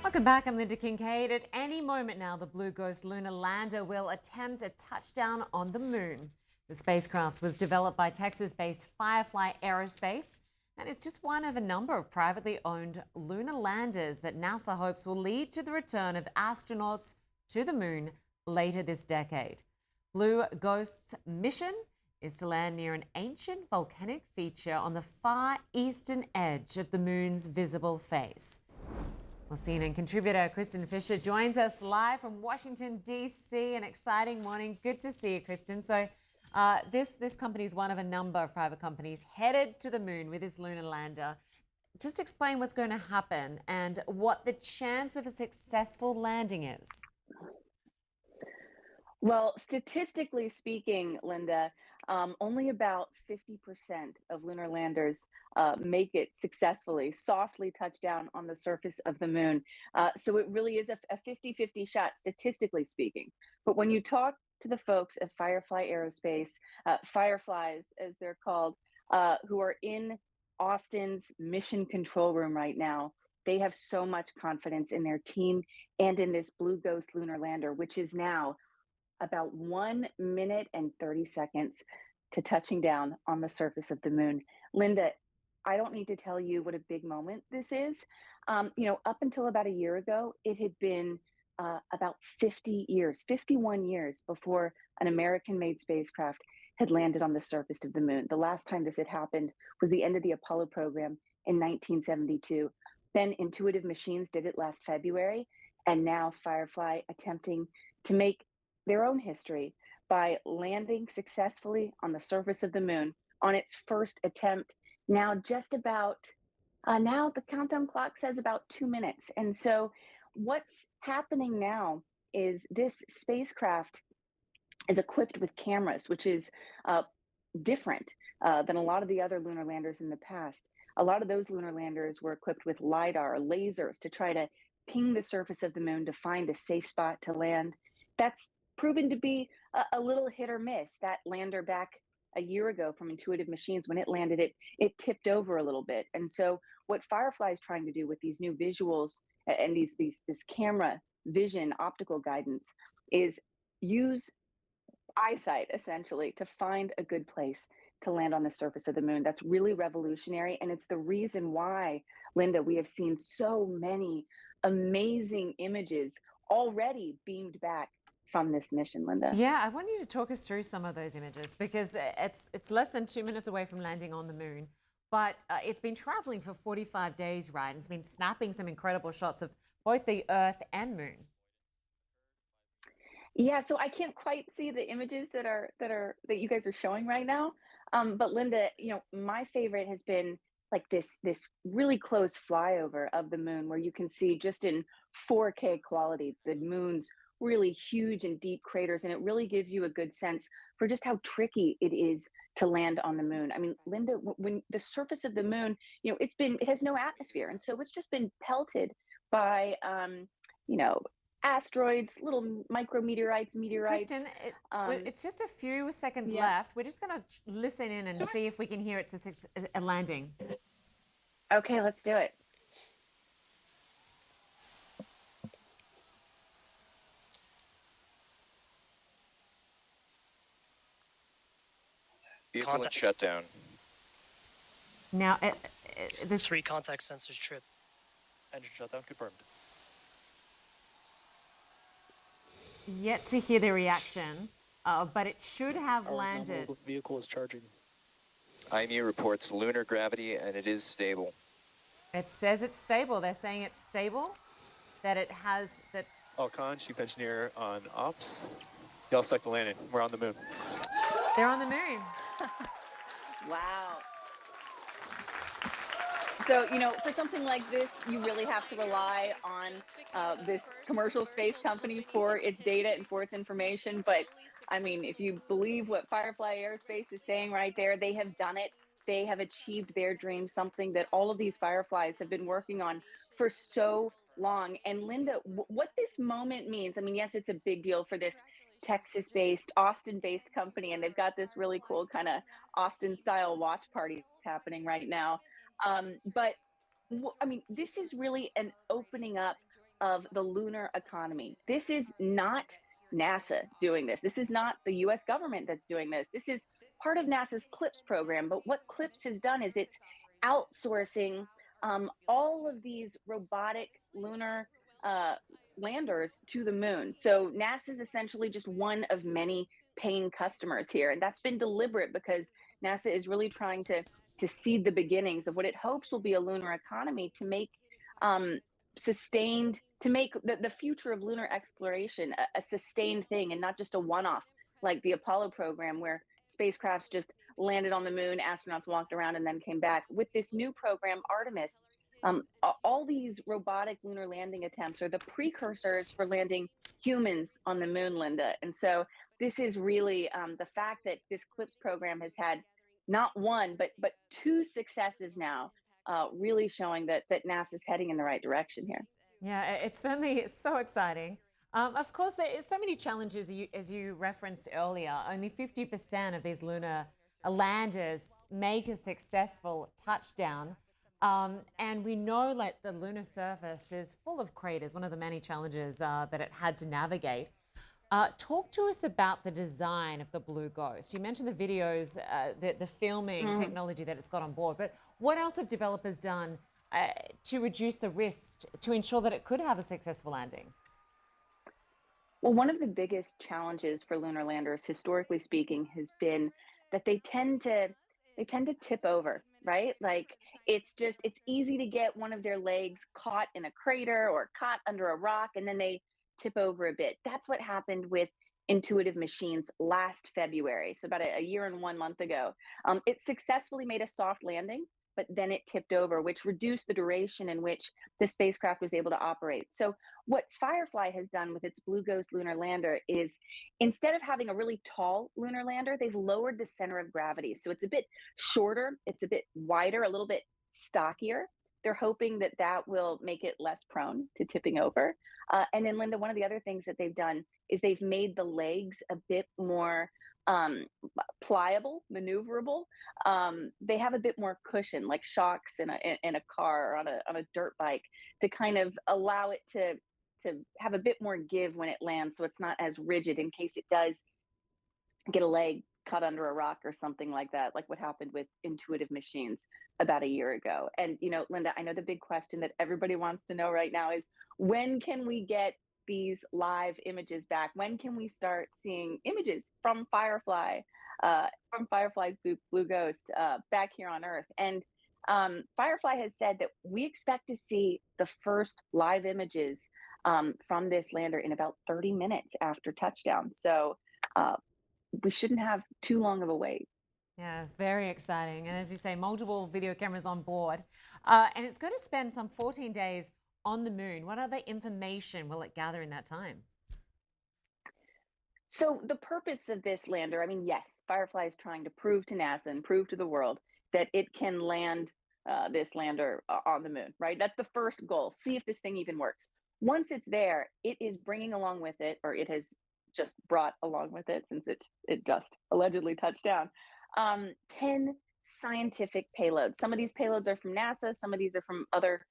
Welcome back. I'm Linda Kincaid. At any moment now, the Blue Ghost lunar lander will attempt a touchdown on the moon. The spacecraft was developed by Texas-based Firefly Aerospace, and it's just one of a number of privately owned lunar landers that NASA hopes will lead to the return of astronauts to the moon later this decade. Blue Ghost's mission is to land near an ancient volcanic feature on the far eastern edge of the moon's visible face. Well, CNN contributor KRISTIN Fisher joins us live from Washington, D.C. An exciting morning. Good to see you, KRISTIN. So this company is one of a number of private companies headed to the moon with this lunar lander. Just explain what's going to happen and what the chance of a successful landing is. Well, statistically speaking, Linda, only about 50% of lunar landers make it successfully, softly touch down on the surface of the moon. So it really is a 50-50 shot, statistically speaking. But when you talk to the folks at Firefly Aerospace, Fireflies as they're called, who are in Austin's mission control room right now, they have so much confidence in their team and in this Blue Ghost lunar lander, which is now about 1 minute and 30 seconds to touching down on the surface of the moon. Linda, I don't need to tell you what a big moment this is. Up until about a year ago, it had been about 50 years, 51 years before an American-made spacecraft had landed on the surface of the moon. The last time this had happened was the end of the Apollo program in 1972. Then Intuitive Machines did it last February, and now Firefly attempting to make their own history by landing successfully on the surface of the moon on its first attempt. Now now the countdown clock says about 2 minutes. And so what's happening now is this spacecraft is equipped with cameras, which is different than a lot of the other lunar landers in the past. A lot of those lunar landers were equipped with LYNDA or lasers to try to ping the surface of the moon to find a safe spot to land. That's proven to be a little hit or miss. That lander back a year ago from Intuitive Machines, when it landed, it tipped over a little bit. And so what Firefly is trying to do with these new visuals and this camera vision optical guidance is use eyesight essentially to find a good place to land on the surface of the moon. That's really revolutionary, and it's the reason why, Linda, we have seen so many amazing images already beamed back from this mission, Linda. Yeah, I want you to talk us through some of those images, because it's less than 2 minutes away from landing on the moon, but it's been traveling for 45 days, right? It's been snapping some incredible shots of both the Earth and moon. Yeah, so I can't quite see the images that you guys are showing right now. But Linda, my favorite has been like this really close flyover of the moon where you can see just in 4K quality the moon's really huge and deep craters, and it really gives you a good sense for just how tricky it is to land on the moon. I mean, Linda, when the surface of the moon, it has no atmosphere, and so it's just been pelted by asteroids, little micrometeorites, meteorites. KRISTIN, it's just a few seconds Yeah. left. We're just going to listen in and see if we can hear it's a landing. Okay, let's do it. Vehicle and shutdown. Now, this 3 contact sensors tripped. Engine shutdown confirmed. yet to hear the reaction, but it should have landed. Vehicle is charging. IMU reports lunar gravity, and it is stable. It says it's stable. They're saying it's stable, that it has that. Khan, Chief Engineer on Ops. Y'all select the landing. We're on the moon. They're on the moon. Wow. So, for something like this, you really have to rely on this commercial space company for its data and for its information. But, I mean, if you believe what Firefly Aerospace is saying right there, they have done it. They have achieved their dream, something that all of these Fireflies have been working on for so long. And Linda, what this moment means, I mean, yes, it's a big deal for this Texas-based, Austin-based company, and they've got this really cool kind of Austin-style watch party happening right now. But I mean, this is really an opening up of the lunar economy. This is not NASA doing this. This is not the US government that's doing this. This is part of NASA's CLIPS program. But what CLIPS has done is it's outsourcing all of these robotic lunar landers to the moon. So NASA is essentially just one of many paying customers here. And that's been deliberate because NASA is really trying to seed the beginnings of what it hopes will be a lunar economy to make sustained, to make the future of lunar exploration a sustained thing and not just a one-off like the Apollo program where spacecrafts just landed on the moon, astronauts walked around and then came back. With this new program, Artemis, all these robotic lunar landing attempts are the precursors for landing humans on the moon, Linda. And so this is really the fact that this CLIPS program has had not one, but two successes now, really showing that NASA's heading in the right direction here. Yeah, it's certainly so exciting. Of course, there is so many challenges, as you referenced earlier. Only 50% of these lunar landers make a successful touchdown. And we know that the lunar surface is full of craters, one of the many challenges that it had to navigate. Talk to us about the design of the Blue Ghost. You mentioned the videos, the filming technology that it's got on board, but what else have developers done to reduce the risk, to ensure that it could have a successful landing? Well, one of the biggest challenges for lunar landers, historically speaking, has been that they tend to tip over, right? Like it's easy to get one of their legs caught in a crater or caught under a rock, and then they tip over a bit. That's what happened with Intuitive Machines last February, so about a year and 1 month ago. It successfully made a soft landing, but then it tipped over, which reduced the duration in which the spacecraft was able to operate. So what Firefly has done with its Blue Ghost lunar lander is, instead of having a really tall lunar lander, they've lowered the center of gravity. So it's a bit shorter, it's a bit wider, a little bit stockier. They're hoping that that will make it less prone to tipping over. And then, Linda, one of the other things that they've done is they've made the legs a bit more pliable, maneuverable. They have a bit more cushion, like shocks in a car or on a dirt bike, to kind of allow it to have a bit more give when it lands, so it's not as rigid in case it does get a leg cut under a rock or something like that, like what happened with Intuitive Machines about a year ago. And, you know, Linda, I know the big question that everybody wants to know right now is, when can we get these live images back? When can we start seeing images from Firefly, from Firefly's Blue Ghost back here on Earth? And Firefly has said that we expect to see the first live images from this lander in about 30 minutes after touchdown. So we shouldn't have too long of a wait. Yeah, it's very exciting. And as you say, multiple video cameras on board. And it's going to spend some 14 days on the moon. What other information will it gather in that time? So the purpose of this lander, I mean, yes, Firefly is trying to prove to NASA and prove to the world that it can land this lander on the moon, right? That's the first goal. See if this thing even works. Once it's there, it is bringing along with it, or it has just brought along with it, since it just allegedly touched down, 10 scientific payloads. Some of these payloads are from NASA, some of these are from other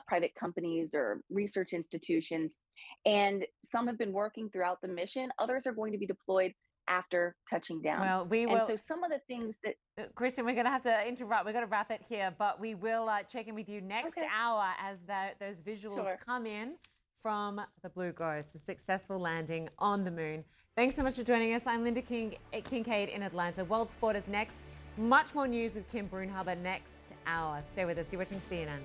private companies or research institutions, and some have been working throughout the mission. Others are going to be deployed after touching down. Well, we will. And so some of the things that KRISTIN, we're going to have to interrupt. We're going to wrap it here, but we will check in with you next hour as those visuals come in from the Blue Ghost, a successful landing on the moon. Thanks so much for joining us. I'm Linda KINKADE in Atlanta. World Sport is next. Much more news with Kim Brunhaber next hour. Stay with us. You're watching CNN.